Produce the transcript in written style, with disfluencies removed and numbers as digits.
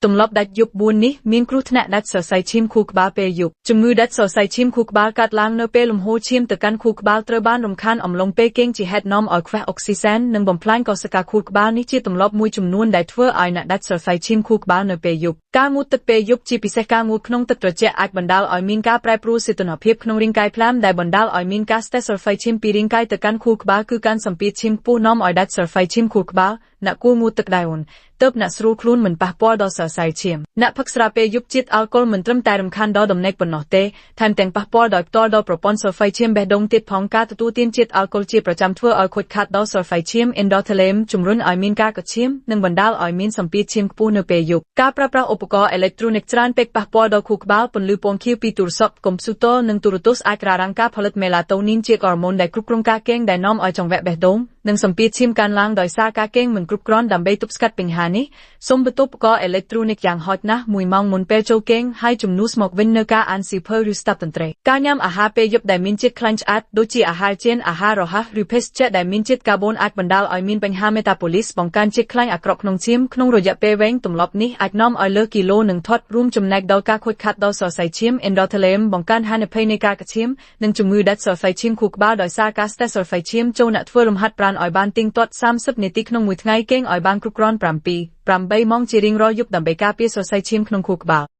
ទម្លាប់ដាច់យប់4នេះមានគ្រោះថ្នាក់ដាច់សរសៃឈាមខួរក្បាលពេលយប់ជំងឺដាច់សរសៃឈាមខួរក្បាលកើតឡើងនៅពេលលំហូរឈាមទៅកាន់ខួរក្បាលត្រូវបានរំខានអំឡុងពេលគេងជាហេតុនាំឲ្យខ្វះអុកស៊ីសែននិងបំផ្លាញកោសិកាខួរក្បាលនេះជាទម្លាប់មួយចំនួនដែលធ្វើឲ្យអ្នកដាច់សរសៃឈាមខួរក្បាលនៅពេលយប់ការងូតទឹកពេលយប់ជាពិសេសការងូតក្នុងទឹកត្រជាក់អាចបណ្ដាលឲ្យមានការប្រែប្រួលសីតុណ្ហភាពក្នុងរាងកាយភ្លាមដែលបណ្ដាលឲ្យមានការស្ទះសរសៃឈាមពីរាងកាយទៅកាន់ខួរក្បាលគឺការសម្ពាធឈាមខ្ពស់នាំឲ្យដាច់សរសៃឈាមខួរក្បាលអ្នកគួรงូតទឹកដែរអូនទើបអ្នកស្រួលខ្លួនមិនប៉ះពាល់ដល់សរសៃឈាមអ្នកផឹកស្រាពេលយប់ជាតិអាល់កុលមិនត្រឹមតែរំខានដល់ដំណេកប៉ុណ្ណោះទេថែមទាំងប៉ះពាល់ដោយផ្ទាល់ដល់ប្រព័ន្ធសរសៃឈាមបេះដូងទៀតផងការទទួលទានជាតិអាល់កុលជាប្រចាំធ្វើឲ្យខូចខាតដល់សរសៃឈាម endothelium ជំរុញឲ្យមានការកកឈាមនិងបណ្ដាលឲ្យមានសម្ពាធឈាមខ្ពស់នៅពេលយប់ការប្រើប្រាស់ឧបករណ៍អេឡិចត្រូនិកច្រើនពេកប៉ះពាល់ដល់ខួរក្បាលពន្លឺពណ៌ខៀវពីទូរស័ព្ទកុំព្យូទ័រនិងទូរទស្សន៍អាចរារាំងការផលិតមេឡាតូនីនជាហូរម៉ូនដែលគ្រប់គ្រងការគេងដែលនាំឲ្យចង្វាក់បេះដូងនិងសម្ពាធឈាមកើនឡើងដោយសារការគេងមិនគ្រប់គ្រាន់ដើម្បីទប់ស្កាត់បញ្ហានេះសូមបន្ទប់ឧបករណ៍អេឡិចត្រូនិកយ៉ាងហោចណាស់1ម៉ោងមុនពេលចូលគេងហើយជំនួសមកវិញនៅការអានសៀវភៅឬស្ដាប់តន្ត្រីការញ៉ាំអាហារពេលយប់ដែលមានជាតិខ្លាញ់ឆ្អាតដូចជាអាហារជៀនអាហាររហ័សឬភេសជ្ជៈដែលមានជាតិកាបូនអាចបណ្ដាលឲ្យមានបញ្ហាមេតាបូលីសបង្កើនជាតិខ្លាញ់អាក្រក់ក្នុងឈាមក្នុងរយៈពេលវែងទម្លាប់នេះអាចនាំឲ្យលើសគីឡូនិងធាត់រួមចំណែកដល់ការខូចខាតដល់សរសៃឈាម endothelium បង្កើនហានិភ័យនៃការកកឈាមនិងជំងឺដាច់សរសៃឈាមខួរក្បាលដោយសារការស្ទះសរសៃឈាមចូលអ្នកធ្វើលំហាត់ប្រាណឲ្យបានទៀងទាត់30នាទីក្នុងមួយថ្ងៃគេងឲ្យបានគ្រប់គ្រាន់7-8ម៉ោងជារៀងរាល់យប់ដើម្បីការពារសរសៃឈាមក្នុងខួរក្បាល